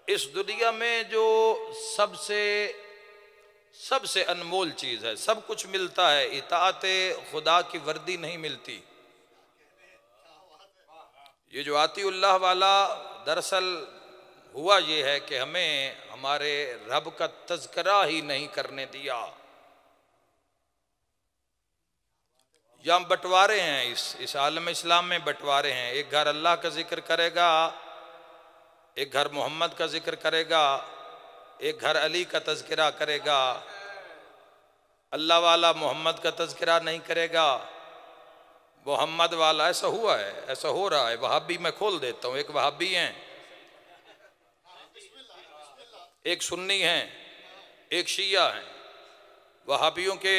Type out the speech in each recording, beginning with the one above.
इस दुनिया में जो सबसे सबसे अनमोल चीज है, सब कुछ मिलता है, इताअत खुदा की वर्दी नहीं मिलती। ये जो आतीउल्लाह वाला दरअसल हुआ ये है कि हमें हमारे रब का तज़किरा ही नहीं करने दिया। या बंटवारे हैं, इस आलम इस्लाम में बंटवारे हैं। एक घर अल्लाह का जिक्र करेगा, एक घर मोहम्मद का जिक्र करेगा, एक घर अली का तज़किरा करेगा। अल्लाह वाला मोहम्मद का तज़किरा नहीं करेगा, मोहम्मद वाला। ऐसा हुआ है, ऐसा हो रहा है। वहाबी मैं खोल देता हूँ, एक वहाबी हैं, एक सुन्नी हैं, एक शिया हैं। वहाबियों के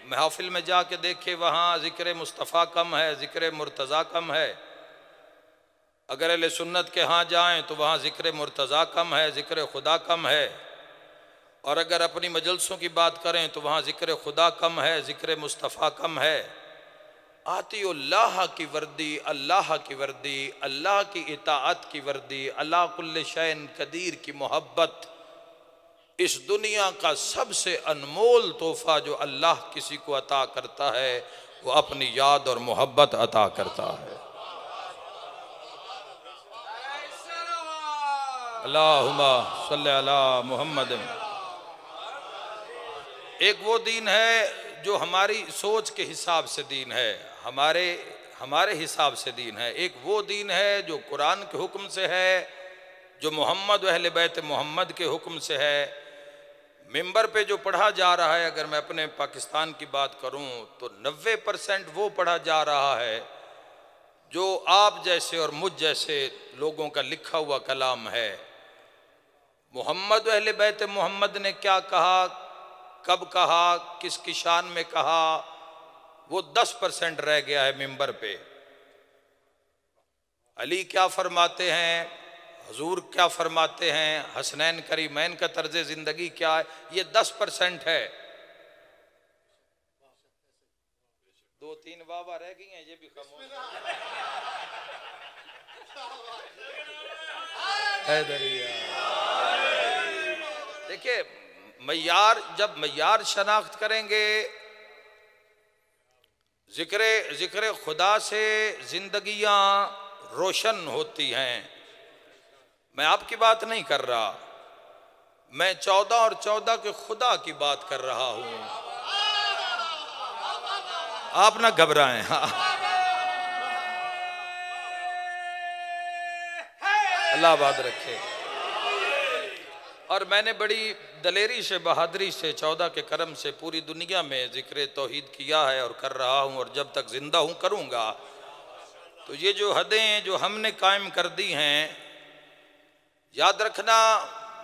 महफिल में जाके देखे, वहाँ ज़िक्र मुस्तफ़ा कम है, ज़िक्र मुर्तज़ा कम है। अगर अहले सुन्नत के यहाँ जाएं तो वहाँ ज़िक्र मुर्तज़ा कम है, ज़िक्र खुदा कम है। और अगर अपनी मजलसों की बात करें तो वहाँ ज़िक्र खुदा कम है, ज़िक्र मुस्तफ़ा कम है। आतिउल्लाह की वर्दी, अल्लाह की वर्दी, अल्लाह की इताअत की वर्दी, अला कुल्ल शैइन कदीर की मोहब्बत, इस दुनिया का सबसे अनमोल तोहफा जो अल्लाह किसी को अता करता है वो अपनी याद और मोहब्बत अता करता है। अल्लाहुम्मा सल्ली अला मुहम्मद। एक वो दीन है जो हमारी सोच के हिसाब से दीन है, हमारे हिसाब से दीन है। एक वो दीन है जो कुरान के हुक्म से है, जो मोहम्मद व अहले बैत मोहम्मद के हुक्म से है। मिंबर पे जो पढ़ा जा रहा है, अगर मैं अपने पाकिस्तान की बात करूं तो 90% वो पढ़ा जा रहा है जो आप जैसे और मुझ जैसे लोगों का लिखा हुआ कलाम है। मोहम्मद व अहले बैत मोहम्मद ने क्या कहा, कब कहा, किसकी शान में कहा, वो 10% रह गया है मिंबर पे। अली क्या फरमाते हैं, हुजूर क्या फरमाते हैं, हसनैन करीमैन का तर्ज जिंदगी क्या है, ये 10% है। 2-3 वाह रह गई हैं, ये भी कम हो। देखिए, जब मय्यार शनाख्त करेंगे, जिक्र खुदा से जिंदगियां रोशन होती हैं। मैं आपकी बात नहीं कर रहा, मैं 14 और 14 के खुदा की बात कर रहा हूं। आप ना घबराएं। अल्लाह आबाद रखे। और मैंने बड़ी दलेरी से, बहादुरी से, 14 के करम से पूरी दुनिया में जिक्र तौहीद किया है और कर रहा हूँ, और जब तक जिंदा हूँ करूँगा। तो ये जो हदें जो हमने कायम कर दी हैं, याद रखना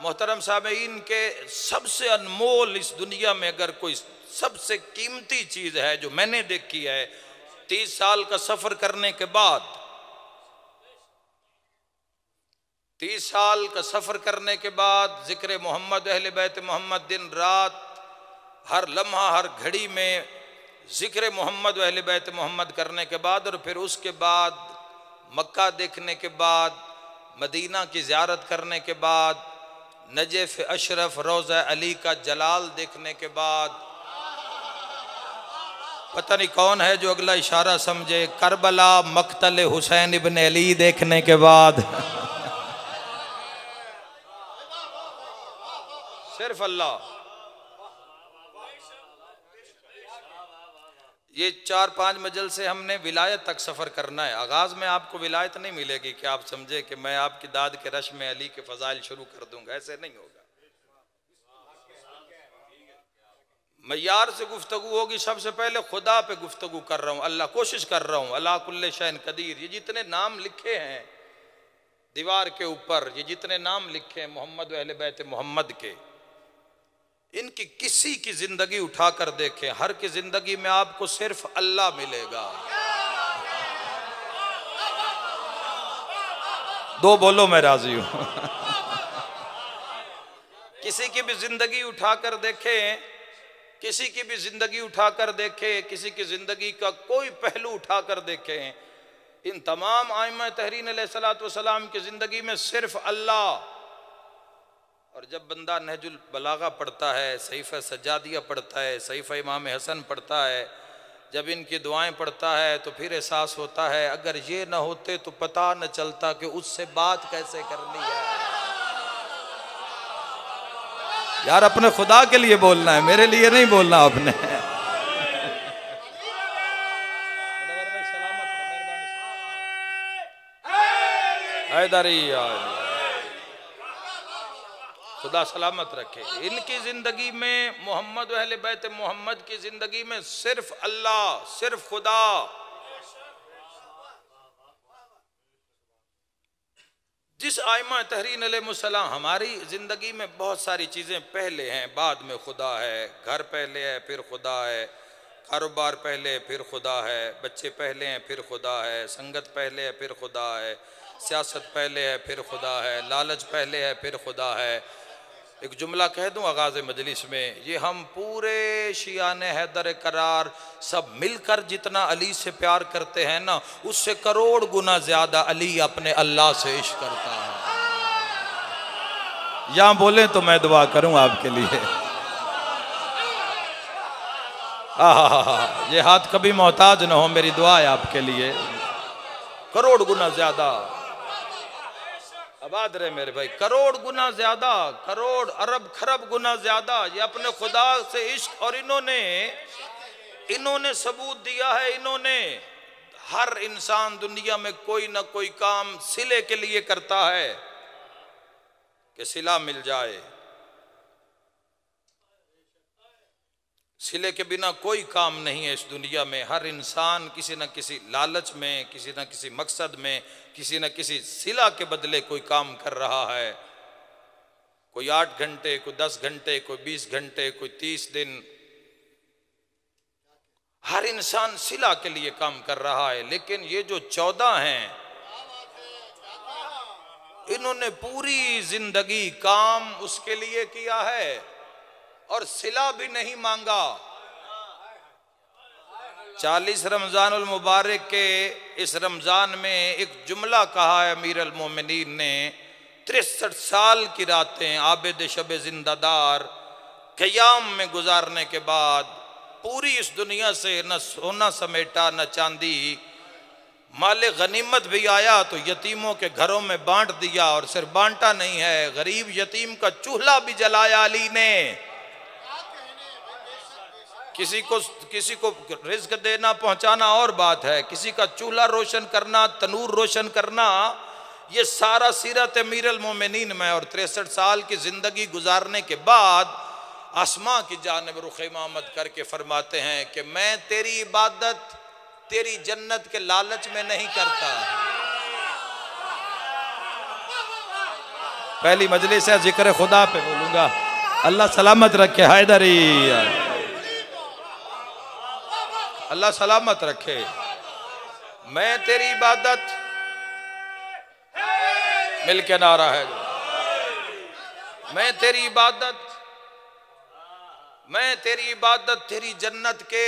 मोहतरम सामीईन के सबसे अनमोल इस दुनिया में अगर कोई सबसे कीमती चीज़ है जो मैंने देखी है 30 साल का सफ़र करने के बाद, 30 साल का सफ़र करने के बाद ज़िक्र मोहम्मद अहले बैत मोहम्मद, दिन रात हर लम्हा हर घड़ी में ज़िक्र मोहम्मद अहले बैत मोहम्मद करने के बाद, और फिर उसके बाद मक्का देखने के बाद, मदीना की ज़ियारत करने के बाद, नजफ़ अशरफ रोज़ा अली का जलाल देखने के बाद, पता नहीं कौन है जो अगला इशारा समझे, करबला मक्तल हुसैन इब्न अली देखने के बाद, सिर्फ अल्लाह। ये 4-5 मजल से हमने विलायत तक सफ़र करना है। आगाज़ में आपको विलायत नहीं मिलेगी कि आप समझे कि मैं आपकी दाद के रश में अली के फ़ज़ाइल शुरू कर दूंगा, ऐसे नहीं होगा। मय्यार से गुफ्तगू होगी, सबसे पहले खुदा पे गुफ्तगू कर रहा हूँ, अल्लाह, कोशिश कर रहा हूँ। अला कुल्ले शैन कदीर, ये जितने नाम लिखे हैं दीवार के ऊपर, ये जितने नाम लिखे हैं मोहम्मद व अहले बैत मोहम्मद के, इनकी किसी की जिंदगी उठाकर देखें, हर की जिंदगी में आपको सिर्फ अल्लाह मिलेगा। दो बोलो मैं राजी हूं। किसी की भी जिंदगी उठाकर देखें, किसी की भी जिंदगी उठाकर देखें, किसी की जिंदगी का कोई पहलू उठाकर देखें, इन तमाम आइम्मा तहरीन अलैहिस्सलातु वस्सलाम की जिंदगी में सिर्फ अल्लाह, और जब बंदा नहजुल बलागा पढ़ता है, सहीफ़ा सज्जादिया पढ़ता है, सहीफ़ा इमाम हसन पढ़ता है, जब इनकी दुआएं पढ़ता है तो फिर एहसास होता है अगर ये ना होते तो पता न चलता कि उससे बात कैसे करनी है। यार अपने खुदा के लिए बोलना है, मेरे लिए नहीं बोलना आपने। हैदरी खुदा सलामत रखे। इनकी जिंदगी में मोहम्मद व अहले बैत मोहम्मद की जिंदगी में सिर्फ अल्लाह, सिर्फ खुदा। जिस आइमा तहरीन अलैहिस्सलाम, हमारी जिंदगी में बहुत सारी चीजें पहले हैं, बाद में खुदा है। घर पहले है फिर खुदा है, कारोबार पहले फिर खुदा है, बच्चे पहले हैं फिर खुदा है, संगत पहले है फिर खुदा है, सियासत पहले है फिर खुदा है, लालच पहले है फिर खुदा है। एक जुमला कह दूं आगाज़ मजलिस में, ये हम पूरे शियान हैदर करार सब मिलकर जितना अली से प्यार करते हैं ना, उससे करोड़ गुना ज्यादा अली अपने अल्लाह से इश्क करता है। यहाँ बोले तो मैं दुआ करूं आपके लिए। ये हाथ कभी मोहताज ना हो, मेरी दुआ है आपके लिए। करोड़ गुना ज्यादा, आबाद रहे मेरे भाई, करोड़ गुना ज्यादा, करोड़ अरब खरब गुना ज्यादा ये अपने खुदा से इश्क। और इन्होंने सबूत दिया है, इन्होंने हर इंसान दुनिया में कोई ना कोई काम सिले के लिए करता है कि सिला मिल जाए। सिले के बिना कोई काम नहीं है इस दुनिया में। हर इंसान किसी न किसी लालच में, किसी न किसी मकसद में, किसी न किसी सिला के बदले कोई काम कर रहा है। कोई 8 घंटे, कोई 10 घंटे, कोई 20 घंटे, कोई 30 दिन। हर इंसान सिला के लिए काम कर रहा है। लेकिन ये जो 14 हैं, इन्होंने पूरी जिंदगी काम उसके लिए किया है और सिला भी नहीं मांगा। 40 रमजानुल मुबारक के इस रमजान में एक जुमला कहा है अमीर अल मोमिनीन ने, 63 साल की रातें आबिद शब जिंदादार क़याम में गुजारने के बाद पूरी इस दुनिया से न सोना समेटा न चांदी, माले गनीमत भी आया तो यतीमों के घरों में बांट दिया। और सिर्फ बांटा नहीं है, गरीब यतीम का चूल्हा भी जलाया अली ने। किसी को रिज्क देना पहुंचाना और बात है, किसी का चूल्हा रोशन करना, तनूर रोशन करना, ये सारा सीरत अमीर अल मोमिनीन में। और 63 साल की जिंदगी गुजारने के बाद आसमां की जानिब रुख इमामत करके फरमाते हैं कि मैं तेरी इबादत तेरी जन्नत के लालच में नहीं करता। पहली मजलिस है, जिक्र खुदा पे बोलूंगा। अल्लाह सलामत रखे हैदरी, अल्लाह सलामत रखे। मैं तेरी इबादत, मिलके नारा है, मैं तेरी इबादत तेरी जन्नत के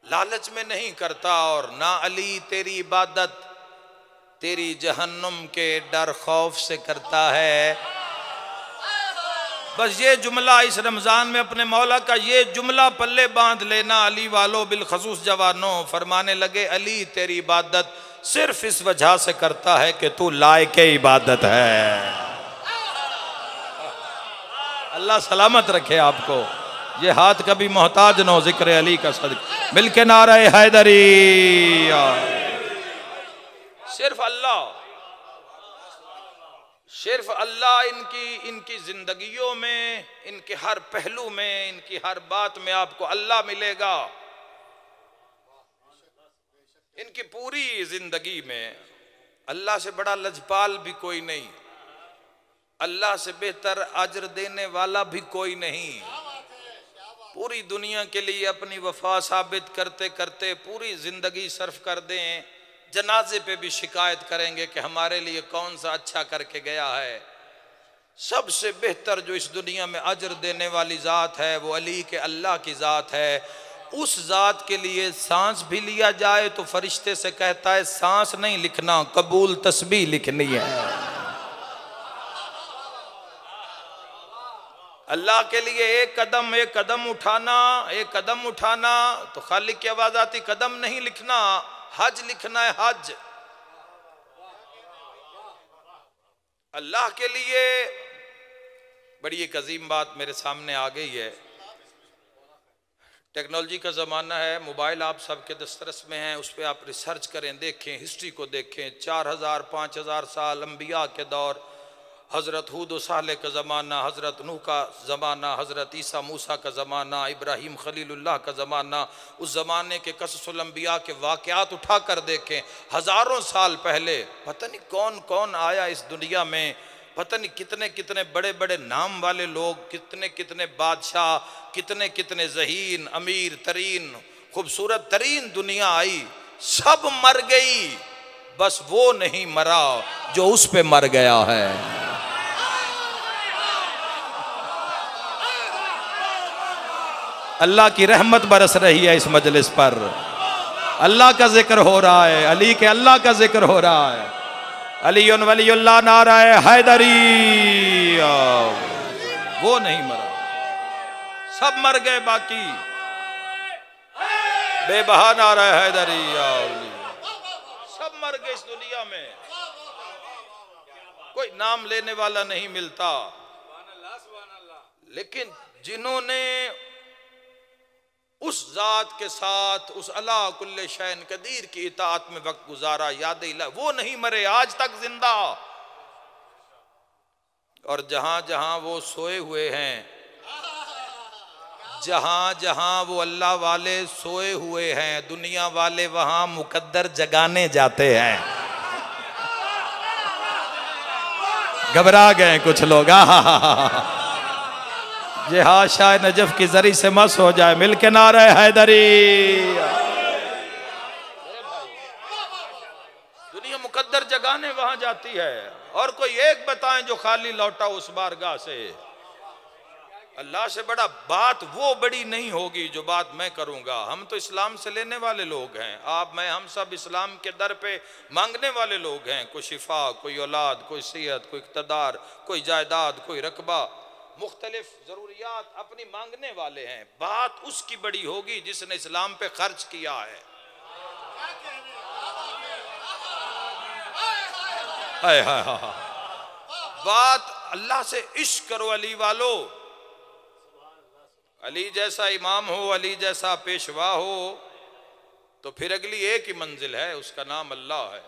लालच में नहीं करता, और ना अली तेरी इबादत तेरी जहन्नुम के डर खौफ से करता है। बस ये जुमला इस रमजान में अपने मौला का ये जुमला पल्ले बांध लेना। अली वालों बिलखसूस जवानों, फरमाने लगे अली तेरी इबादत सिर्फ इस वजह से करता है कि तू लायक इबादत है। अल्लाह सलामत रखे आपको। ये हाथ कभी मोहताज न हो जिक्र अली का सदका। मिलके नारा हैदरी। सिर्फ अल्लाह इनकी जिंदगियों में, इनके हर पहलू में, इनकी हर बात में आपको अल्लाह मिलेगा। इनकी पूरी जिंदगी में अल्लाह से बड़ा लजपाल भी कोई नहीं, अल्लाह से बेहतर अजर देने वाला भी कोई नहीं। पूरी दुनिया के लिए अपनी वफा साबित करते करते पूरी जिंदगी सर्फ कर दें, जनाजे पे भी शिकायत करेंगे कि हमारे लिए कौन सा अच्छा करके गया है। सबसे बेहतर जो इस दुनिया में अजर देने वाली ज़ात है वो अली के अल्लाह की ज़ात है। उस ज़ात के लिए सांस भी लिया जाए तो फरिश्ते से कहता है सांस नहीं लिखना, कबूल तस्बीह लिखनी है। अल्लाह के लिए एक कदम उठाना, एक कदम उठाना तो खालिक की आवाज आती, कदम नहीं लिखना, हज लिखना है, हज। अल्लाह के लिए बड़ी एक अजीम बात मेरे सामने आ गई है। टेक्नोलॉजी का ज़माना है, मोबाइल आप सबके दस्तरस में है, उस पर आप रिसर्च करें, देखें, हिस्ट्री को देखें। 4000 5000 साल अंबिया के दौर, हज़रत हूद साले का ज़माना, हज़रत नूह का ज़माना, हज़रत ईसा मूसा का ज़माना, इब्राहीम खलीलुल्लाह का ज़माना, उस ज़माने के कससुल अंबिया के वाक़यात उठा कर देखें। हज़ारों साल पहले पता नहीं कौन कौन आया इस दुनिया में, पता नहीं कितने कितने बड़े बड़े नाम वाले लोग, कितने कितने बादशाह, कितने कितने ज़हीन, अमीर तरीन, खूबसूरत तरीन दुनिया आई, सब मर गई, बस वो नहीं मरा जो उस पे मर गया है। अल्लाह की रहमत बरस रही है इस मजलिस पर, अल्लाह का जिक्र हो रहा है, अली के अल्लाह का जिक्र हो रहा है। अलीउन वलीउल्लाह नारा हैदरी, वो नहीं मरा, सब मर गए, बाकी बेबहा नारा हैदरी, सब मर गए इस दुनिया में, कोई नाम लेने वाला नहीं मिलता। लेकिन जिन्होंने उस जात के साथ, उस अला कुल्ले शैन कदीर की इताअत में वक्त गुजारा, याद इला, वो नहीं मरे, आज तक जिंदा। और जहां जहां वो सोए हुए हैं, जहां जहां वो अल्लाह वाले सोए हुए हैं, दुनिया वाले वहां मुकद्दर जगाने जाते हैं। घबरा गए कुछ लोग, ये हाशाए नजफ की जरी से मस हो जाए, मिलके नारे हैदरी। दुनिया मुकद्दर जगाने वहां जाती है, और कोई एक बताएं जो खाली लौटा उस बारगाह से। अल्लाह से बड़ा बात वो बड़ी नहीं होगी जो बात मैं करूंगा। हम तो इस्लाम से लेने वाले लोग हैं, आप मैं हम सब इस्लाम के दर पे मांगने वाले लोग हैं। कोई शिफा, कोई औलाद, कोई सेहत, कोई इक़्तिदार, कोई जायदाद, कोई रकबा, मुख्तलिफ ज़रूरियात अपनी मांगने वाले हैं। बात उसकी बड़ी होगी जिसने इस्लाम पे खर्च किया है। हाय हाय हाय, बात अल्लाह से इश्क करो अली वालो। अली जैसा इमाम हो, अली जैसा पेशवा हो, तो फिर अगली एक ही मंजिल है, उसका नाम अल्लाह है।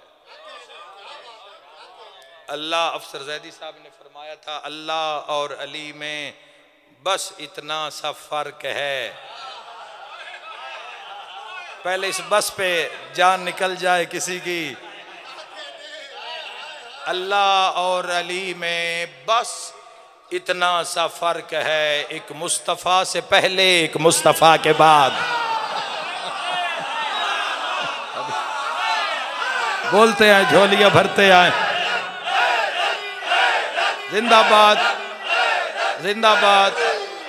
अल्लाह, अफसर जैदी साहब ने फरमाया था, अल्लाह और अली में बस इतना सा फर्क है। पहले इस बस पे जान निकल जाए किसी की। अल्लाह और अली में बस इतना सा फर्क है, एक मुस्तफ़ा से पहले, एक मुस्तफ़ा के बाद। बोलते हैं, झोलियां भरते आए, जिंदाबाद जिंदाबाद।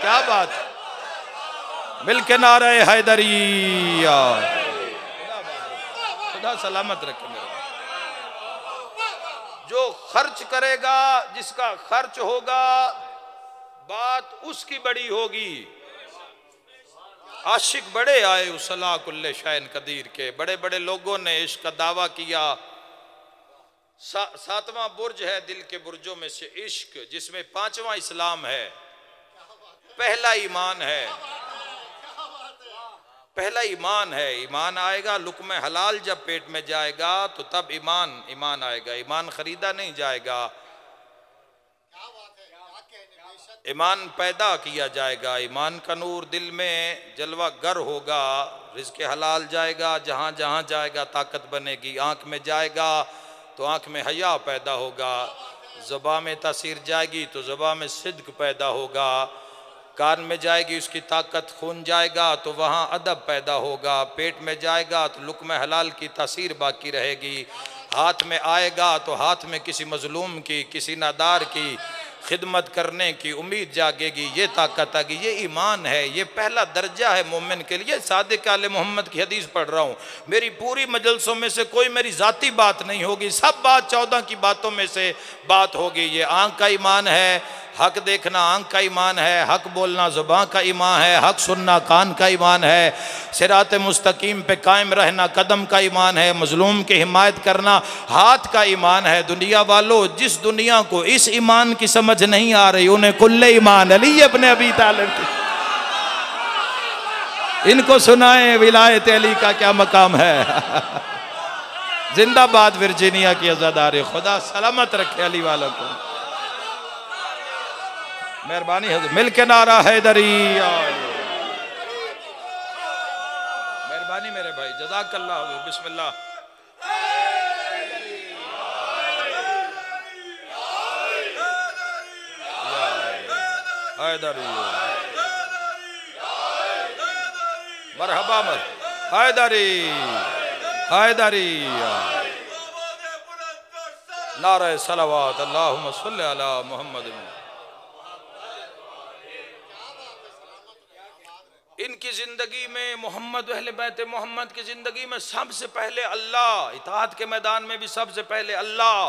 क्या बात, मिलके नारे हैदरी। खुदा सलामत रखे मेरे। जो खर्च करेगा, जिसका खर्च होगा, बात उसकी बड़ी होगी। आशिक बड़े आए उस अला कुल्ले शैन कदीर के, बड़े बड़े लोगों ने इश्क का दावा किया। सातवां बुर्ज है दिल के बुर्जों में से इश्क, जिसमें पांचवा इस्लाम है, पहला ईमान है। पहला ईमान है। ईमान आएगा, लुक़्मे हलाल जब पेट में जाएगा तो तब ईमान आएगा। ईमान खरीदा नहीं जाएगा, ईमान पैदा किया जाएगा। ईमान का नूर दिल में जलवा गर होगा, रिज़्क़ हलाल जाएगा, जहाँ जहाँ जाएगा ताकत बनेगी। आँख में जाएगा तो आँख में हया पैदा होगा, ज़ुबान में तासीर जाएगी तो ज़ुबान में सिद्क़ पैदा होगा, कान में जाएगी उसकी ताकत, खून जाएगा तो वहाँ अदब पैदा होगा, पेट में जाएगा तो लुक़्मे हलाल की तासीर बाकी रहेगी, हाथ में आएगा तो हाथ में किसी मज़लूम की, किसी नादार की खिदमत करने की उम्मीद जागेगी। ये ताकत आएगी। ये ईमान है, ये पहला दर्जा है मोमिन के लिए। सादिक आले मोहम्मद की हदीस पढ़ रहा हूँ। मेरी पूरी मजलसों में से कोई मेरी ज़ाती बात नहीं होगी, सब बात 14 की बातों में से बात होगी। ये आँख का ईमान है, हक देखना आंख का ईमान है, हक बोलना ज़ुबान का ईमान है, हक सुनना कान का ईमान है, सिरात मुस्तकीम पे कायम रहना कदम का ईमान है, मजलूम की हिमायत करना हाथ का ईमान है। दुनिया वालों, जिस दुनिया को इस ईमान की समझ नहीं आ रही उन्हें कुल्ले ईमान अली अपने अबी तालिब की, इनको सुनाए विलायत अली का क्या मकाम है। जिंदाबाद वर्जीनिया की आज़ादारी, खुदा सलामत रखे अली वालों को। मेहरबानी है, मिल के नारा हैदरी, मेहरबानी मेरे भाई, जज़ाकल्लाह, बिस्मिल्लाह। हैदरी मरहबा मर हैदरी हैदरी, नारा सलावत अल्लाहुम्मा सल्ली अला मुहम्मद। इनकी जिंदगी में मोहम्मद अहले बैत मोहम्मद की जिंदगी में सबसे पहले अल्लाह, इताअत के मैदान में भी सबसे पहले अल्लाह,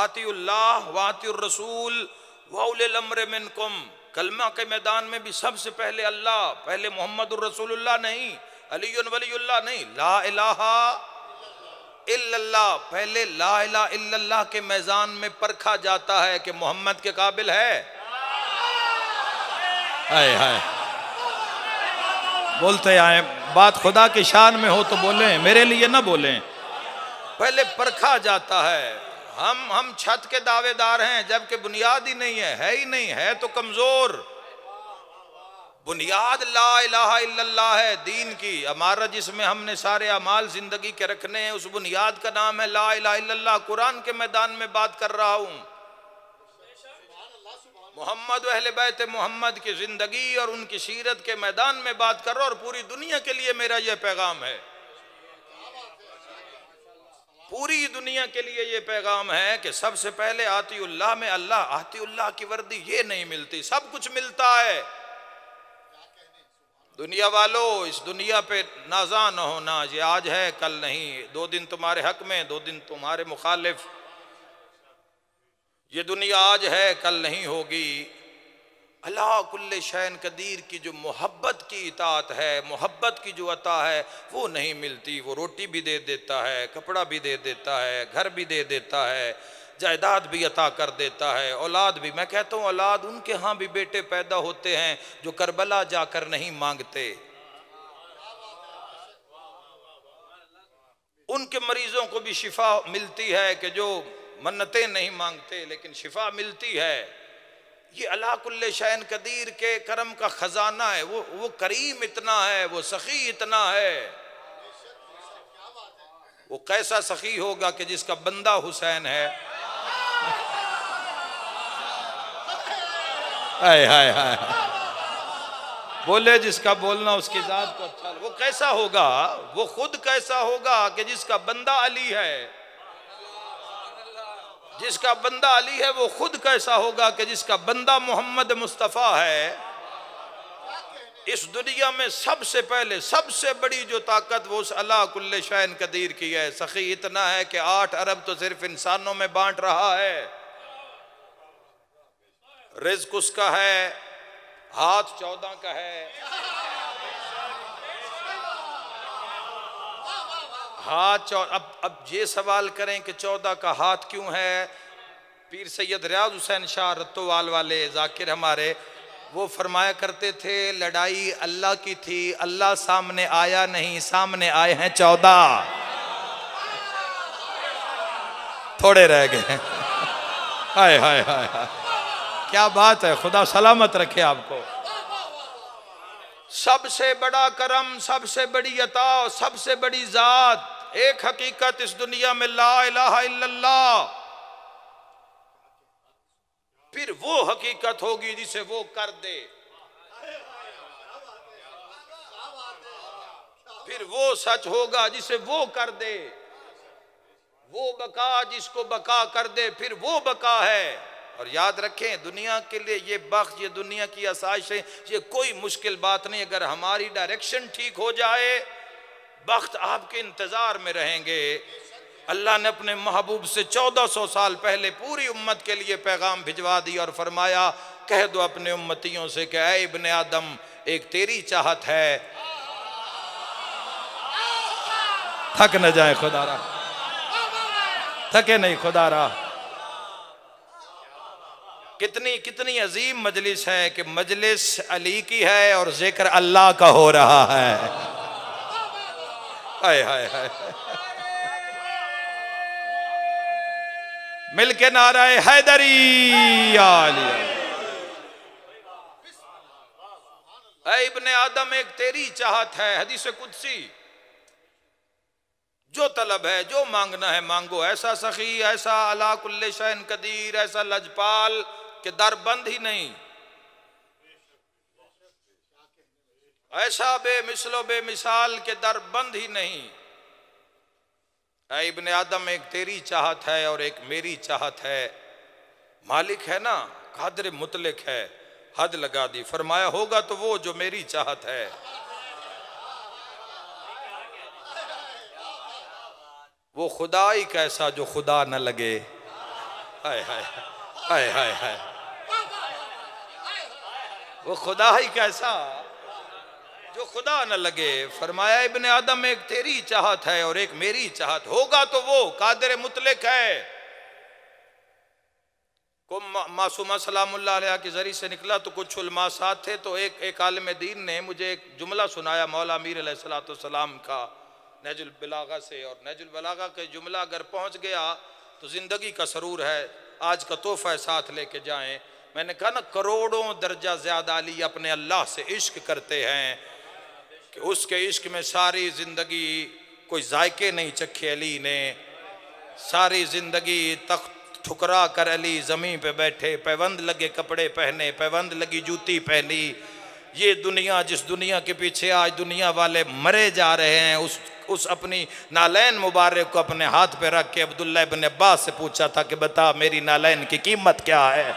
आतिउल्लाह व आतिउर रसूल व उलिल अम्र मिनकुम, कलमा के मैदान में भी सबसे पहले अल्लाह, पहले मोहम्मदुर रसूलुल्लाह नहीं, अलीयुन वलीयुल्लाह नहीं, ला इलाहा इल्लल्लाह, पहले ला इलाहा इल्लल्लाह के मैदान में परखा जाता है कि मोहम्मद के काबिल है। हाय हाय, बोलते आए, बात खुदा की शान में हो तो बोलें, मेरे लिए ना बोलें। पहले परखा जाता है। हम छत के दावेदार हैं जबकि बुनियाद ही नहीं है ही नहीं है, तो कमजोर। बुनियाद ला इलाहा इल्लल्लाह है दीन की, हमारा जिसमें हमने सारे अमाल जिंदगी के रखने हैं, उस बुनियाद का नाम है ला इलाहा इल्लल्लाह। कुरान के मैदान में बात कर रहा हूं, मोहम्मद अहले बैत मोहम्मद की जिंदगी और उनकी सीरत के मैदान में बात कर रहा हूं। और पूरी दुनिया के लिए मेरा यह पैगाम है, पूरी दुनिया के लिए ये पैगाम है कि सबसे पहले आतिउल्लाह में अल्लाह। आतिउल्लाह की वर्दी ये नहीं मिलती, सब कुछ मिलता है। दुनिया वालों, इस दुनिया पे नाज़ा न होना, ये आज है कल नहीं, 2 दिन तुम्हारे हक में 2 दिन तुम्हारे मुखालिफ। ये दुनिया आज है कल नहीं होगी। अल्लाह कुल्ले शैन कदीर की जो मोहब्बत की इताअत है, मोहब्बत की जो अता है, वो नहीं मिलती। वो रोटी भी दे देता है, कपड़ा भी दे देता है, घर भी दे देता है, जायदाद भी अता कर देता है, औलाद भी। मैं कहता हूँ औलाद उनके यहाँ भी बेटे पैदा होते हैं जो करबला जाकर नहीं मांगते। उनके मरीजों को भी शिफा मिलती है कि जो मन्नतें नहीं मांगते, लेकिन शिफा मिलती है। ये अल्लाह कुल्ले शैन कदीर के करम का खजाना है। वो करीम इतना है, वो सखी इतना है। वो कैसा सखी होगा कि जिसका बंदा हुसैन है। हाय हाय हाय, बोले जिसका बोलना उसकी जात को अच्छा। वो कैसा होगा, वो खुद कैसा होगा कि जिसका बंदा अली है। जिसका बंदा अली है वो खुद कैसा होगा कि जिसका बंदा मोहम्मद मुस्तफ़ा है। इस दुनिया में सबसे पहले सबसे बड़ी जो ताकत वो उस अल्लाह कुल्ले शैन कदीर की है। सखी इतना है कि 8 अरब तो सिर्फ इंसानों में बांट रहा है। रिज़्क़ उसका है, हाथ 14 का है। हाथ अब ये सवाल करें कि 14 का हाथ क्यों है। पीर सैयद रियाज हुसैन शाह रत्तोवाल वाले जाकिर हमारे, वो फरमाया करते थे लड़ाई अल्लाह की थी, अल्लाह सामने आया नहीं, सामने आए हैं 14। थोड़े रह गए। हाय हाय हाय हाय, क्या बात है। खुदा सलामत रखे आपको। सबसे बड़ा करम, सबसे बड़ी अता, सबसे बड़ी जात, एक हकीकत इस दुनिया में ला इलाहा इल्लल्लाह। फिर वो हकीकत होगी जिसे वो कर दे। फिर वो सच होगा जिसे वो कर दे। वो बका जिसको बका कर दे, फिर वो बका है। और याद रखें दुनिया के लिए ये बख्श, ये दुनिया की आसाइशें, ये कोई मुश्किल बात नहीं। अगर हमारी डायरेक्शन ठीक हो जाए, बख्त आपके इंतजार में रहेंगे। अल्लाह ने अपने महबूब से 1400 साल पहले पूरी उम्मत के लिए पैगाम भिजवा दिया और फरमाया कह दो अपने उम्मतियों से कि ऐ इब्ने आदम, एक तेरी चाहत है। थक न जाए खुदारा, थके नहीं खुदारा। कितनी कितनी अजीम मजलिस है कि मजलिस अली की है और जिक्र अल्लाह का हो रहा है। हाय हाय हाय, मिलके नाराए हैदरी आली। ऐ इब्ने आदम, एक तेरी चाहत है। हदीस कुदसी, जो तलब है, जो मांगना है मांगो। ऐसा सखी, ऐसा अला कुल्ले शैन कदीर, ऐसा लजपाल के दर बंद ही नहीं, ऐसा बेमिसलो बेमिसाल के दर बंद ही नहीं। ऐ इब्ने आदम, एक तेरी चाहत है और एक मेरी चाहत है। मालिक है ना, कादिर मुतलक है, हद लगा दी, फरमाया होगा तो वो जो मेरी चाहत है। वो खुदा ही कैसा जो खुदा न लगे। हाय हाय हाय हाय हाय, वो खुदा ही कैसा जो खुदा न लगे। फरमाया इब्ने आदम, एक तेरी चाहत है और एक मेरी चाहत। होगा तो वो कादिर मुतलक है। को मासूमा सलामुल्लाह अलैहा के जरिए से निकला तो कुछ उलमा साथ थे। तो एक आलिम दीन ने मुझे एक जुमला सुनाया मौला अमीर अलैहिस्सलाम का नहजुल बलागा से। और नहजुल बलागा का जुमला अगर पहुंच गया तो जिंदगी का सरूर है। आज का तोहफा साथ लेके जाएं। मैंने कहा ना, करोड़ों दर्जा ज्यादा अली अपने अल्लाह से इश्क करते हैं कि उसके इश्क में सारी जिंदगी कोई जायके नहीं चखे अली ने। सारी जिंदगी तख्त ठुकरा कर अली जमीन पे बैठे, पैबंद लगे कपड़े पहने, पैबंद लगी जूती पहनी। ये दुनिया, जिस दुनिया के पीछे आज दुनिया वाले मरे जा रहे हैं, उस अपनी नालैन मुबारक को अपने हाथ पे रख के अब्दुल्ला इब्न अब्बास से पूछा था कि बता मेरी नालैन की कीमत क्या है।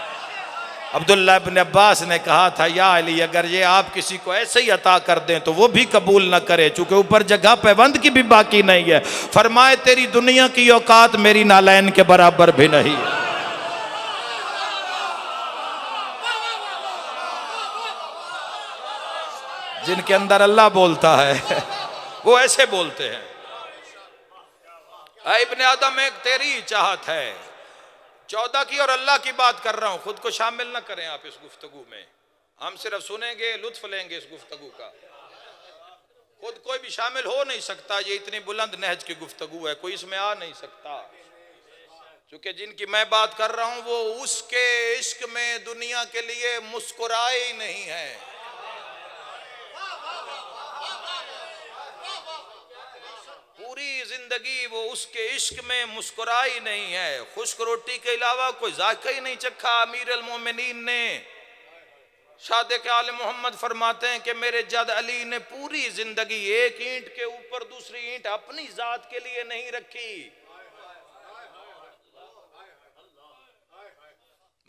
अब्दुल्ला इब्न अब्बास ने कहा था, या अली, अगर ये आप किसी को ऐसे ही अता कर दें तो वो भी कबूल न करे, चूंकि ऊपर जगह पैबंद की भी बाकी नहीं है। फरमाए तेरी दुनिया की औकात मेरी नालैन के बराबर भी नहीं है। जिनके अंदर अल्लाह बोलता है वो ऐसे बोलते हैं। ऐ इब्ने आदम, एक तेरी चाहत है। 14 की और अल्लाह की बात कर रहा हूं, खुद को शामिल ना करें आप इस गुफ्तगू में। हम सिर्फ सुनेंगे, लुत्फ लेंगे इस गुफ्तगू का। खुद कोई भी शामिल हो नहीं सकता। ये इतनी बुलंद नहज की गुफ्तगू है, कोई इसमें आ नहीं सकता। क्योंकि जिनकी मैं बात कर रहा हूं वो उसके इश्क में दुनिया के लिए मुस्कुराए ही नहीं है। पूरी जिंदगी वो उसके इश्क में मुस्कुराई नहीं है। खुश्क रोटी के अलावा कोई जायका ही नहीं चखा। अमीर अल मोमिनीन ने, सादिक आले मोहम्मद फरमाते हैं कि मेरे जद अली ने पूरी जिंदगी एक ईंट के ऊपर दूसरी ईंट अपनी जात के लिए नहीं रखी।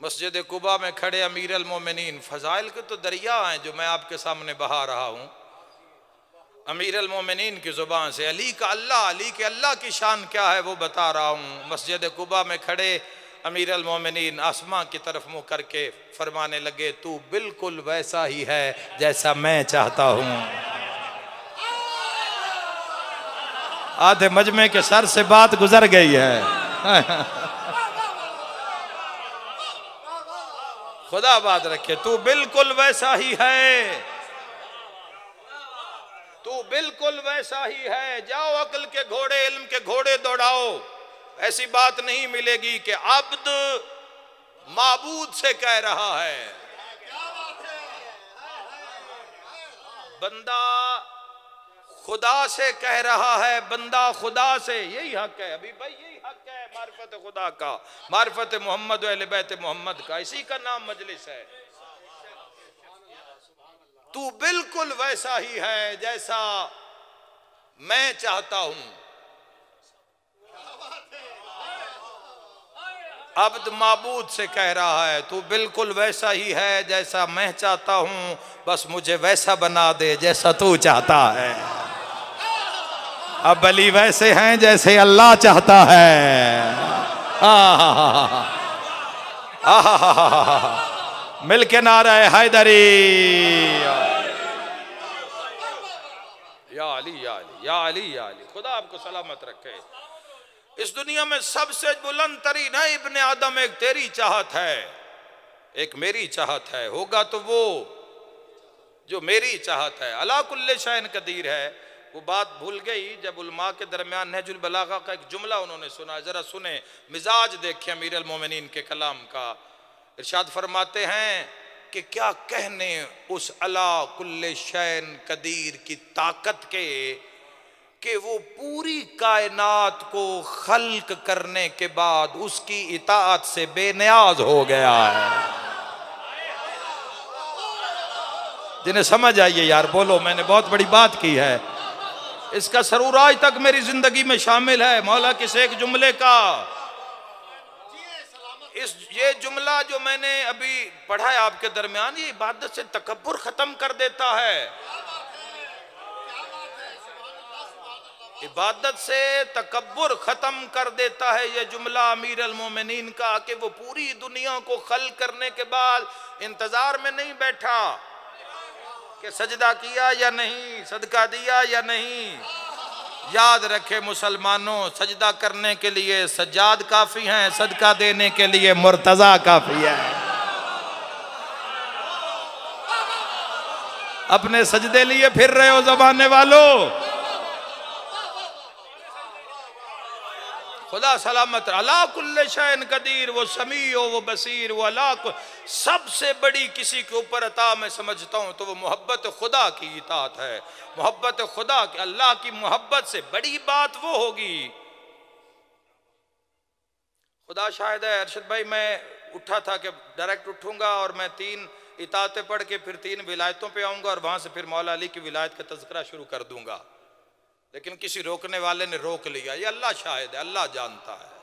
मस्जिद कुबा में खड़े अमीर अल मोमिनीन, फजाइल के तो दरिया हैं जो मैं आपके सामने बहा रहा हूं। अमीर अल मोमिनीन की जुबान से अली का अल्लाह, अली के अल्लाह की शान क्या है वो बता रहा हूँ। मस्जिद कुबा में खड़े अमीर अल मोमिनीन आसमां की तरफ मुँह करके फरमाने लगे, तू बिल्कुल वैसा ही है जैसा मैं चाहता हूँ। आधे मजमे के सर से बात गुजर गई है। खुदा बात रखे, तू बिल्कुल वैसा ही है, तू बिल्कुल वैसा ही है। जाओ अक्ल के घोड़े, इल्म के घोड़े दौड़ाओ। ऐसी बात नहीं मिलेगी कि अब्द माबूद से कह रहा है, बंदा खुदा से कह रहा है, बंदा खुदा से। यही हक है अभी भाई, यही हक है मारिफत खुदा का, मारिफत मोहम्मद व अहले बैत मोहम्मद का। इसी का नाम मजलिस है। तू बिल्कुल वैसा ही है जैसा मैं चाहता हूं। अब्द माबूद से कह रहा है, तू बिल्कुल वैसा ही है जैसा मैं चाहता हूं, बस मुझे वैसा बना दे जैसा तू चाहता है। अब अली वैसे हैं जैसे अल्लाह चाहता है। मिलके नारा हैदरी, या अली या अली या अली या अली। खुदा आपको सलामत रखे। इस दुनिया में सबसे बुलंद तरीन है इब्ने आदम, एक तेरी चाहत है, एक मेरी चाहत है। होगा तो वो जो मेरी चाहत है। अला कुल्ले शैन कदीर है। वो बात भूल गई जब उलमा के दरमियान नहजुल बलागा का एक जुमला उन्होंने सुना, जरा सुने, मिजाज देखें अमीर अल मोमिनीन के कलाम का। इरशाद फरमाते हैं कि क्या कहने उस अला कुल्ले शैन कदीर की ताकत के कि वो पूरी कायनात को खल्क करने के बाद उसकी इताअत से बेनियाज हो गया है। जिन्हें समझ आइए यार बोलो, मैंने बहुत बड़ी बात की है। इसका सरूर आज तक मेरी जिंदगी में शामिल है मौला किस एक जुमले का। ये जुमला जो मैंने अभी पढ़ा है आपके दरमियान, ये इबादत से तकब्बुर खत्म कर देता है। इबादत से तकब्बुर खत्म कर देता है ये जुमला अमीर अल मोमिनीन का, कि वो पूरी दुनिया को खल करने के बाद इंतजार में नहीं बैठा कि सजदा किया या नहीं, सदका दिया या नहीं। याद रखे मुसलमानों, सजदा करने के लिए सज्जाद काफी हैं, सदका देने के लिए मुर्तजा काफी है। अपने सजदे लिए फिर रहे हो जमाने वालों। खुदा सलामत। अला कुल्ले शैन कदीर, वो समी हो, वो बसीर, वो अला सबसे बड़ी किसी के ऊपर अता मैं समझता हूं तो वो मोहब्बत खुदा की इताअत है। मोहब्बत खुदा की, अल्लाह की मोहब्बत से बड़ी बात वो होगी। खुदा शाहिद है अरशद भाई, मैं उठा था कि डायरेक्ट उठूंगा और मैं 3 इताअतें पढ़ के फिर 3 विलायतों पे आऊंगा और वहां से फिर मौला अली की विलायत का तज़किरा शुरू कर दूंगा, लेकिन किसी रोकने वाले ने रोक लिया। ये अल्लाह शाहिद है, अल्लाह जानता है।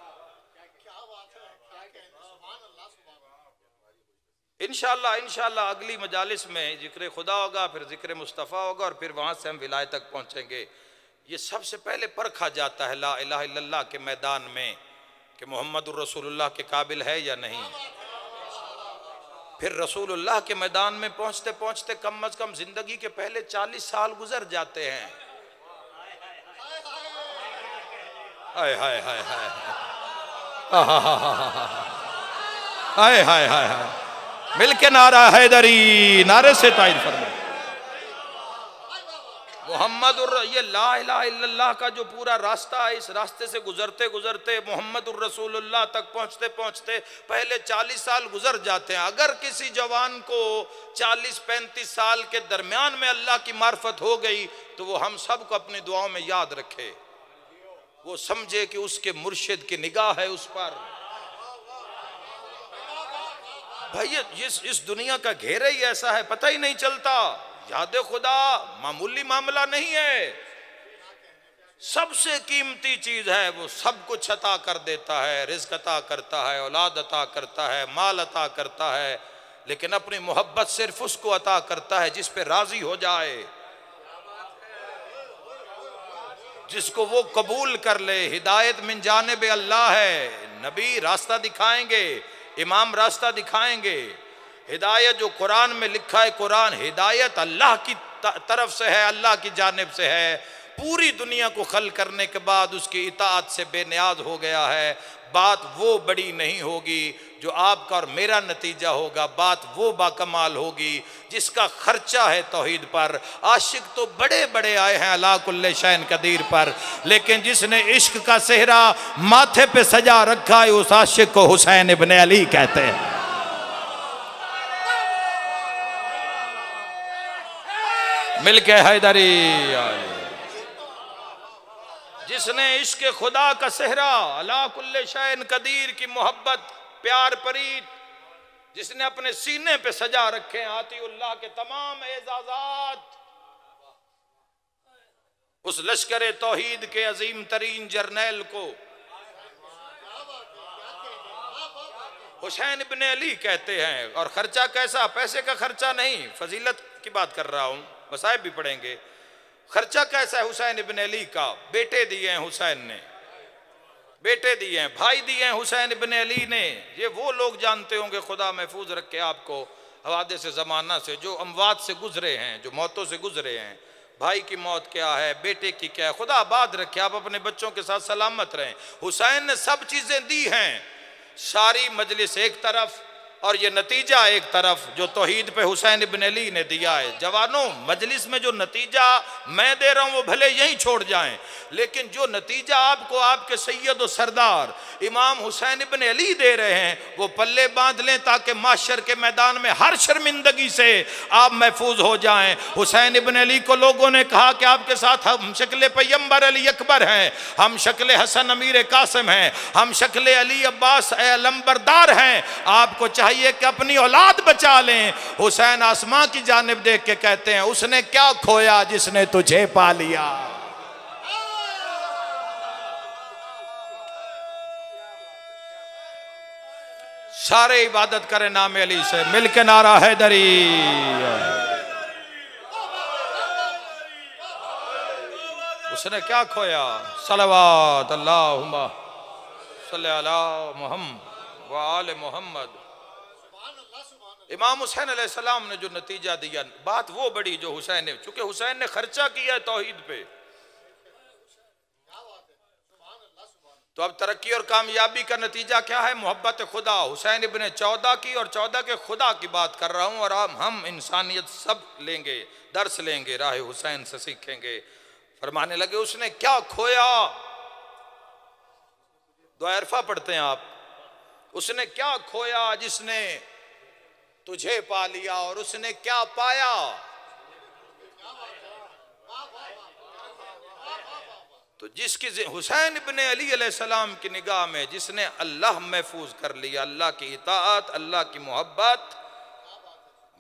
इंशाअल्लाह इंशाअल्लाह अगली मजालिस में जिक्र खुदा होगा, फिर जिक्र मुस्तफ़ा होगा और फिर वहां से हम विलायत तक पहुंचेंगे। ये सबसे पहले परखा जाता है ला इलाहा इल्लल्लाह के मैदान में कि मोहम्मदुर रसूलुल्लाह के काबिल है या नहीं। फिर रसूलुल्लाह के मैदान में पहुंचते पहुंचते कम अज कम जिंदगी के पहले 40 साल गुजर जाते हैं। हाय हाय हाय हाय हाय हाय हाय हाय। मिलके नारा हैदरी, नारे से तायद फरमा। मोहम्मदुर, ये ला इलाहा इल्लल्लाह का जो पूरा रास्ता है, इस रास्ते से गुजरते गुजरते मोहम्मदुर रसूलुल्लाह तक पहुंचते पहुंचते पहले 40 साल गुजर जाते हैं। अगर किसी जवान को 40-35 साल के दरमियान में अल्लाह की मार्फत हो गई तो वो हम सबको अपनी दुआओं में याद रखे। वो समझे कि उसके मुर्शिद की निगाह है उस पर। भाई इस दुनिया का घेरा ही ऐसा है, पता ही नहीं चलता। याद खुदा मामूली मामला नहीं है, सबसे कीमती चीज है। वो सब कुछ अता कर देता है, रिज़्क़ अता करता है, औलाद अता करता है, माल अता करता है, लेकिन अपनी मोहब्बत सिर्फ उसको अता करता है जिस पे राजी हो जाए, जिसको वो कबूल कर ले। हिदायत मिन जानिब अल्लाह है, नबी रास्ता दिखाएंगे, इमाम रास्ता दिखाएंगे। हिदायत जो कुरान में लिखा है, कुरान हिदायत अल्लाह की तरफ से है, अल्लाह की जानिब से है। पूरी दुनिया को खल करने के बाद उसकी इताअत से बेनियाज हो गया है। बात वो बड़ी नहीं होगी जो आपका और मेरा नतीजा होगा, बात वो बाकमाल होगी जिसका खर्चा है तौहीद पर। आशिक तो बड़े बड़े आए हैं अला कुल्ले शैन कदीर पर, लेकिन जिसने इश्क का सेहरा माथे पे सजा रखा है उस आशिक को हुसैन इब्ने अली कहते हैं। मिलके हैदरी, जिसने इश्क खुदा का सेहरा अला कुल्ले शैन कदीर की मोहब्बत प्यार परीत जिसने अपने सीने पे सजा रखे हैं आतिउल्लाह के तमाम एजाजात, उस लश्कर तौहीद के अजीम तरीन जर्नैल को हुसैन इब्ने अली कहते हैं। और खर्चा कैसा? पैसे का खर्चा नहीं, फजीलत की बात कर रहा हूं, मसाइब भी पढ़ेंगे। खर्चा कैसा है हुसैन इब्ने अली का? बेटे दिए हैं हुसैन ने, बेटे दिए हैं, भाई दिए हैं हुसैन इब्ने अली ने। ये वो लोग जानते होंगे, खुदा महफूज रखे आपको, हवादे से ज़माना से, जो अमवात से गुजरे हैं, जो मौतों से गुजरे हैं। भाई की मौत क्या है, बेटे की क्या है, खुदा आबाद रखे, आप अपने बच्चों के साथ सलामत रहें। हुसैन ने सब चीज़ें दी हैं, सारी मजलिस एक तरफ और ये नतीजा एक तरफ जो तौहीद पे हुसैन इब्न अली ने दिया है। जवानों, मजलिस में जो नतीजा मैं दे रहा हूँ वो भले यहीं छोड़ जाएं, लेकिन जो नतीजा आपको आपके सैयद और सरदार इमाम हुसैन इब्न अली दे रहे हैं वो पल्ले बांध लें, ताकि माशर के मैदान में हर शर्मिंदगी से आप महफूज हो जाएं। हुसैन इब्न अली को लोगों ने कहा कि आपके साथ हम शक्ल पैगंबर अली अकबर हैं, हम शक्ल हसन अमीर कासिम हैं, हम शक्ल अली अब्बास अलंबरदार हैं, आपको चाहिए कि अपनी औलाद बचा लें। हुसैन आसमां की जानिब देख के कहते हैं, उसने क्या खोया जिसने तुझे पा लिया। सारे इबादत करें नाम अली से मिलके नारा हैदरी। उसने क्या खोया? सलवात अल्लाहुम्मा सल्ली अला मुहम्मद व आले मोहम्मद। इमाम हुसैन अलैहिस्सलाम ने जो नतीजा दिया, बात वो बड़ी जो हुसैन ने, चूंकि हुसैन ने खर्चा किया है तौहीद पे, तो अब तरक्की और कामयाबी का नतीजा क्या है? मोहब्बत खुदा। हुसैन इब्ने 14 की और 14 के खुदा की बात कर रहा हूं, और हम इंसानियत सब लेंगे, दर्स लेंगे, राह हुसैन से सीखेंगे। फरमाने लगे, उसने क्या खोया? दुआ इरफा पढ़ते हैं आप, उसने क्या खोया जिसने तुझे पा लिया, और उसने क्या पाया? तो जिसकी हुसैन इब्ने अली अलैहिस्सलाम की निगाह में जिसने अल्लाह महफूज कर लिया, अल्लाह की इताअत, अल्लाह की मोहब्बत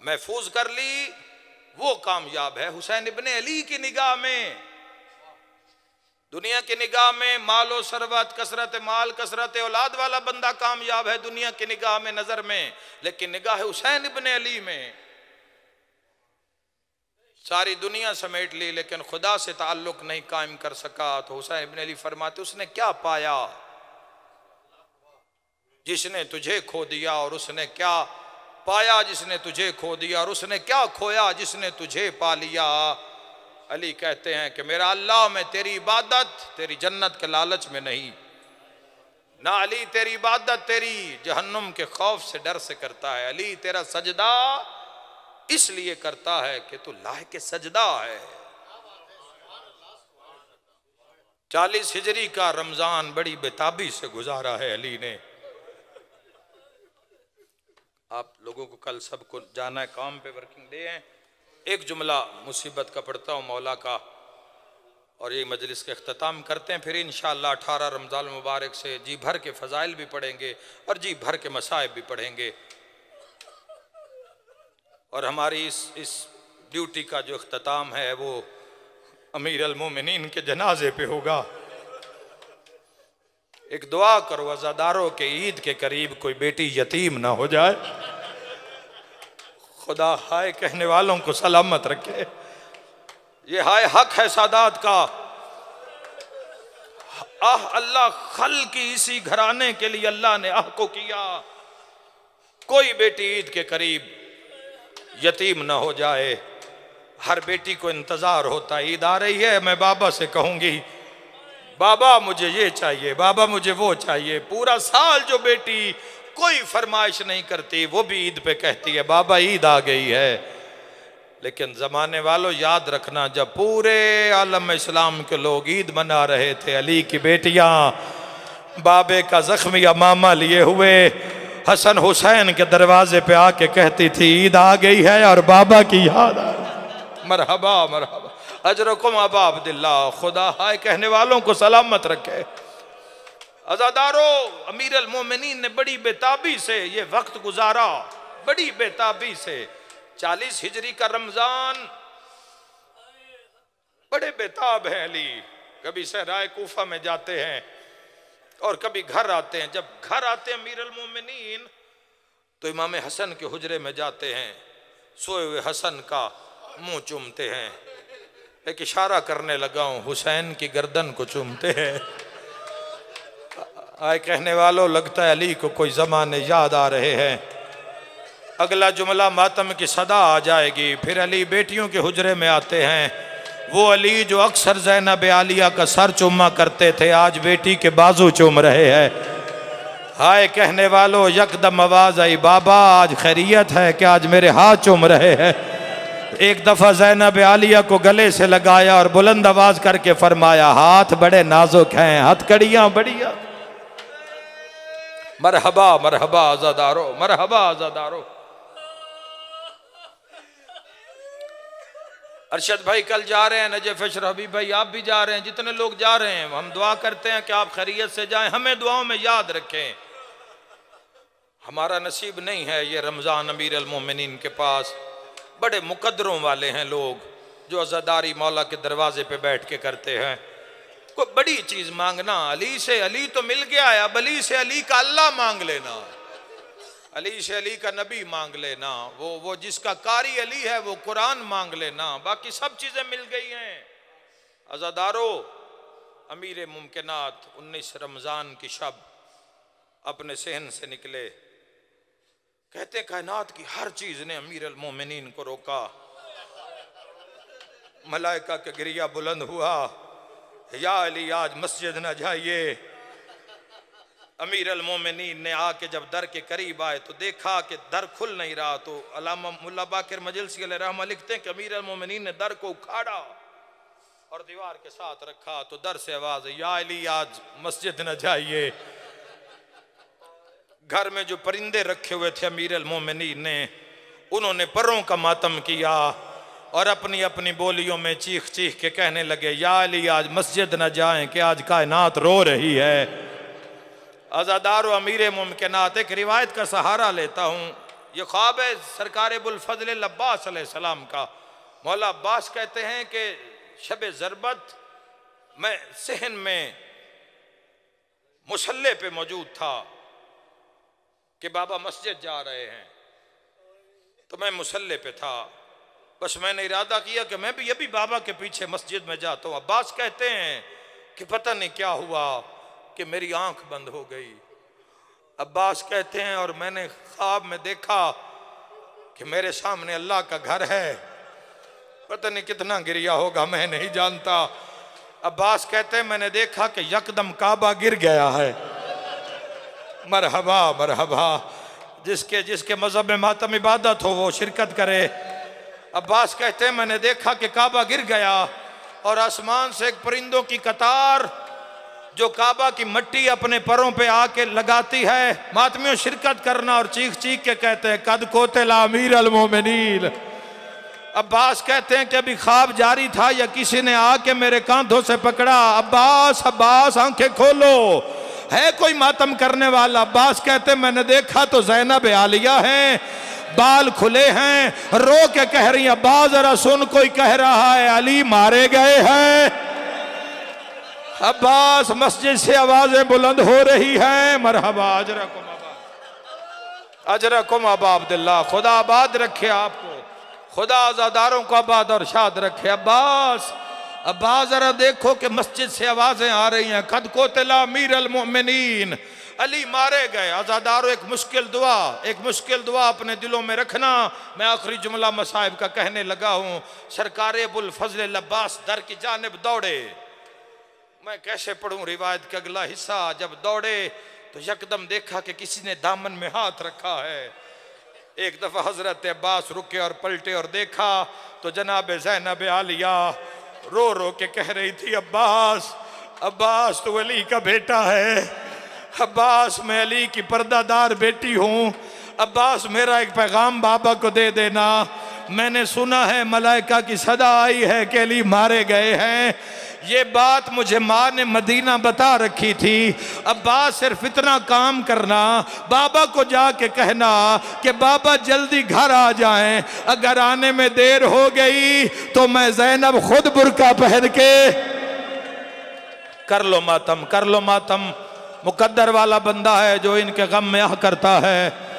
महफूज कर ली, वो कामयाब है। हुसैन इब्ने अली की निगाह में, दुनिया की निगाह में मालो सरवत, कसरत माल, कसरत औलाद वाला बंदा कामयाब है दुनिया की निगाह में, नजर में, लेकिन निगाह हुसैन इब्ने अली में सारी दुनिया समेट ली, लेकिन खुदा से ताल्लुक नहीं कायम कर सका। तो हुसैन इब्ने अली फरमाते, उसने क्या पाया जिसने तुझे खो दिया, और उसने क्या पाया जिसने तुझे खो दिया, और उसने क्या खोया जिसने तुझे पा लिया। अली कहते हैं कि मेरा अल्लाह, मैं तेरी इबादत तेरी जन्नत के लालच में नहीं, ना अली तेरी इबादत तेरी जहन्नुम के खौफ से डर से करता है। अली तेरा सजदा इसलिए करता है कि तू लायक सजदा है। 40 हिजरी का रमजान बड़ी बेताबी से गुजारा है अली ने। आप लोगों को कल सबको जाना है, काम पे वर्किंग डे है। एक जुमला मुसीबत का पढ़ता हूँ मौला का, और ये मजलिस के अख्ताम करते हैं। फिर इंशाअल्लाह 18 रमज़ान मुबारक से जी भर के फ़ज़ाइल भी पढ़ेंगे और जी भर के मसाइब भी पढ़ेंगे, और हमारी इस ड्यूटी का जो अख्ताम है वो अमीर अल मोमिनीन के जनाजे पे होगा। एक दुआ करो अज़ादारों के, ईद के करीब कोई बेटी यतीम ना हो जाए। खुदा हाय कहने वालों को सलामत रखे। ये हाय हक है सादात का। आह अल्लाह खल की इसी घराने के लिए अल्लाह ने आह को किया, कोई बेटी ईद के करीब यतीम ना हो जाए। हर बेटी को इंतजार होता है, ईद आ रही है, मैं बाबा से कहूंगी बाबा मुझे ये चाहिए, बाबा मुझे वो चाहिए। पूरा साल जो बेटी कोई फरमाइश नहीं करती, वो भी ईद पे कहती है बाबा ईद आ गई है। लेकिन जमाने वालों याद रखना, जब पूरे आलम इस्लाम के लोग ईद मना रहे थे, अली की बेटियां बाबे का जख्म या मामा लिए हुए हसन हुसैन के दरवाजे पे आके कहती थी ईद आ गई है और बाबा की याद आ गई। मरहबा मरहबा अजरकुम अबा अब्दुल्ला। खुदा हाय कहने वालों को सलामत रखे। अज़ादारों, अमीर अल मोमिनीन ने बड़ी बेताबी से ये वक्त गुजारा, बड़ी बेताबी से। 40 हिजरी का रमजान, बड़े बेताब हैं अली। कभी सहराए कूफा में जाते हैं और कभी घर आते हैं। जब घर आते हैं अमीर अल मोमिनीन तो इमाम हसन के हुजरे में जाते हैं, सोए हुए हसन का मुंह चूमते हैं। एक इशारा करने लगा हूं, हुसैन की गर्दन को चूमते हैं। आए कहने वालों, लगता है अली को कोई जमाने याद आ रहे हैं। अगला जुमला मातम की सदा आ जाएगी। फिर अली बेटियों के हुजरे में आते हैं। वो अली जो अक्सर ज़ैनब आलिया का सर चूमा करते थे, आज बेटी के बाजू चूम रहे हैं। हाय कहने वालों, यकदम आवाज आई, बाबा आज खैरियत है कि आज मेरे हाथ चूम रहे हैं। एक दफा ज़ैनब आलिया को गले से लगाया और बुलंद आवाज करके फरमाया, हाथ बड़े नाजुक हैं, हथकड़ियां बढ़िया। मरहबा मरहबा आजादारो, मरहबा आजादारो। अरशद भाई कल जा रहे हैं, नजफ अशरफ हबीब भाई आप भी जा रहे हैं, जितने लोग जा रहे हैं हम दुआ करते हैं कि आप खैरियत से जाएं। हमें दुआओं में याद रखें। हमारा नसीब नहीं है ये रमज़ान अमीर अल मोमिनीन के पास। बड़े मुकद्दरों वाले हैं लोग जो अज़ादारी मौला के दरवाजे पे बैठ के करते हैं। कोई बड़ी चीज मांगना, अली से अली तो मिल गया है, अब अली से अली का अल्लाह मांग लेना, अली से अली का नबी मांग लेना, वो जिसका कारी अली है वो कुरान मांग लेना, बाकी सब चीजें मिल गई हैं। अज़ादारो, अमीर मुमकिनात 19 रमजान की शब अपने सहन से निकले। कहते कायनात की हर चीज ने अमीर अल मोमिनीन को रोका। मलाइका के गिरिया बुलंद हुआ, या अली आज मस्जिद न जाइए। अमीर अल मोमिनीन ने आके जब दर के करीब आए तो देखा कि दर खुल नहीं रहा। तो अल्लामा मुल्ला बाकिर मजलिसी अलैहि रहमा लिखते हैं कि अमीर अल मोमिनीन ने दर को उखाड़ा और दीवार के साथ रखा। तो दर से आवाज, या अली आज मस्जिद न जाइए। घर में जो परिंदे रखे हुए थे अमीर अल मोमिनीन ने, उन्होंने परों का मातम किया और अपनी अपनी बोलियों में चीख चीख के कहने लगे, या अली आज मस्जिद न जाएं कि आज कायनात रो रही है। अज़ादार व अमीर मुमकिनात, एक रिवायत का सहारा लेता हूँ। ये ख्वाब है सरकार अबुल फजल अब्बास अलैहिस्सलाम का। मौला अब्बास कहते हैं कि शब ज़रबत मैं सहन में मुसल्ले पे मौजूद था कि बाबा मस्जिद जा रहे हैं, तो मैं मुसल्ले पे था। बस मैंने इरादा किया कि मैं भी ये भी बाबा के पीछे मस्जिद में जाता हूँ। अब्बास कहते हैं कि पता नहीं क्या हुआ कि मेरी आंख बंद हो गई। अब्बास कहते हैं और मैंने ख्वाब में देखा कि मेरे सामने अल्लाह का घर है। पता नहीं कितना गिरिया होगा, मैं नहीं जानता। अब्बास कहते हैं मैंने देखा कि यकदम काबा गिर गया है। मरहबा मरहबा, जिसके जिसके मजहब में मातम इबादत हो वो शिरकत करे। अब्बास कहते हैं मैंने देखा कि काबा गिर गया और आसमान से एक परिंदों की कतार जो काबा की मट्टी अपने परों पे आके लगाती है। मातमियों शिरकत करना और चीख चीख के कहते हैं, कद कोतला अमीर अल मोमिनीन। अब्बास कहते हैं कि अभी ख्वाब जारी था या किसी ने आके मेरे कांधों से पकड़ा, अब्बास अब्बास आंखें खोलो, है कोई मातम करने वाला। अब्बास कहते हैं मैंने देखा तो ज़ैनब आलिया है, बाल खुले हैं, रो के कह रही है, अब्बास जरा सुन, कोई कह रहा है अली मारे गए हैं। अब्बास मस्जिद से आवाजें बुलंद हो रही हैं। मरहबा अजरकुम अबा, अजरकुम अबा अब्दुल्लाह, खुदा आबाद रखे आपको, खुदा आज़ादारों को आबाद और शाद रखे। अब्बास अब्बास जरा देखो कि मस्जिद से आवाजें आ रही हैं, कद कोतला अमीर अल मोमिनीन, अली मारे गए। आज़ादारों एक मुश्किल दुआ अपने दिलों में रखना। मैं आखिरी जुमला मसाइब का कहने लगा हूँ। सरकार अबुल फजल अब्बास दर की जानिब दौड़े। मैं कैसे पढ़ूं रिवायत का अगला हिस्सा। जब दौड़े तो यकदम देखा कि किसी ने दामन में हाथ रखा है। एक दफा हजरत अब्बास रुके और पलटे और देखा तो जनाब ज़ैनब आलिया रो रो के कह रही थी, अब्बास अब्बास तू अली का बेटा है, अब्बास मैं अली की पर्दादार बेटी हूँ, अब्बास मेरा एक पैगाम बाबा को दे देना। मैंने सुना है मलाइका की सदा आई है कि अली मारे गए हैं। ये बात मुझे माँ ने मदीना बता रखी थी। अब्बास सिर्फ इतना काम करना, बाबा को जाके कहना कि बाबा जल्दी घर आ जाएं, अगर आने में देर हो गई तो मैं ज़ैनब खुद बुर्का पहन के कर लो मातम, कर लो मातम। मुकद्दर वाला बंदा है जो इनके गम में आह करता है।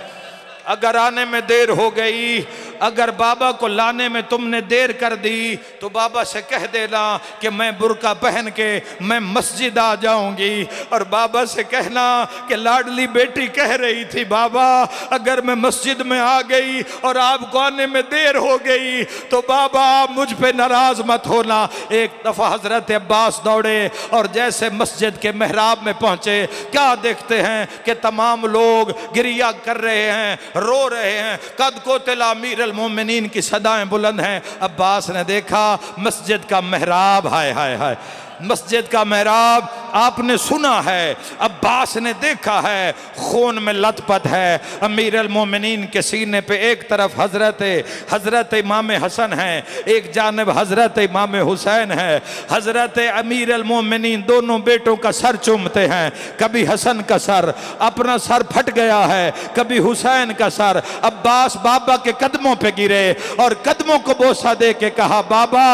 अगर आने में देर हो गई, अगर बाबा को लाने में तुमने देर कर दी तो बाबा से कह देना कि मैं बुर्का पहन के मैं मस्जिद आ जाऊंगी। और बाबा से कहना कि लाडली बेटी कह रही थी बाबा अगर मैं मस्जिद में आ गई और आपको आने में देर हो गई तो बाबा आप मुझ पे नाराज मत होना। एक दफा हजरत अब्बास दौड़े और जैसे मस्जिद के मेहराब में पहुंचे, क्या देखते हैं कि तमाम लोग गिरिया कर रहे हैं, रो रहे हैं। कद को तिला अमीर अल मोमिनीन की सदाएं बुलंद हैं। अब्बास ने देखा मस्जिद का मेहराब, हाय हाय हाय, मस्जिद का मेहराब आपने सुना है, अब्बास ने देखा है, खून में लथपथ है। अमीर अल मोमिनीन के सीने पे एक तरफ हजरत इमाम हसन है, एक जानब हजरत इमाम हुसैन है। हजरत अमीर अल मोमिनीन दोनों बेटों का सर चूमते हैं। कभी हसन का सर, अपना सर फट गया है, कभी हुसैन का सर। अब्बास बाबा के कदमों पे गिरे और कदमों को बोसा दे के कहा बाबा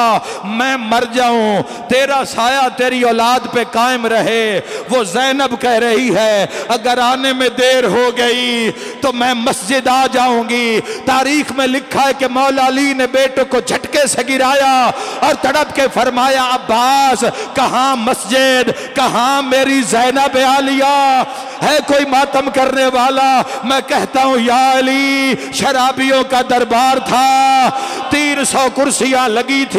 मैं मर जाऊं, तेरा साया तेरी औलाद पे कायम रहे। वो ज़ैनब कह रही है अगर आने में देर हो गई तो मैं मस्जिद आ जाऊंगी। तारीख में लिखा है कि मौला अली ने बेटों को झटके से गिराया और तड़प के फरमाया अब्बास कहां मस्जिद, कहां मेरी ज़ैनब आलिया, है कोई मातम करने वाला? मैं कहता हूं या अली, शराबियों का दरबार था, 300 कुर्सियां लगी थी।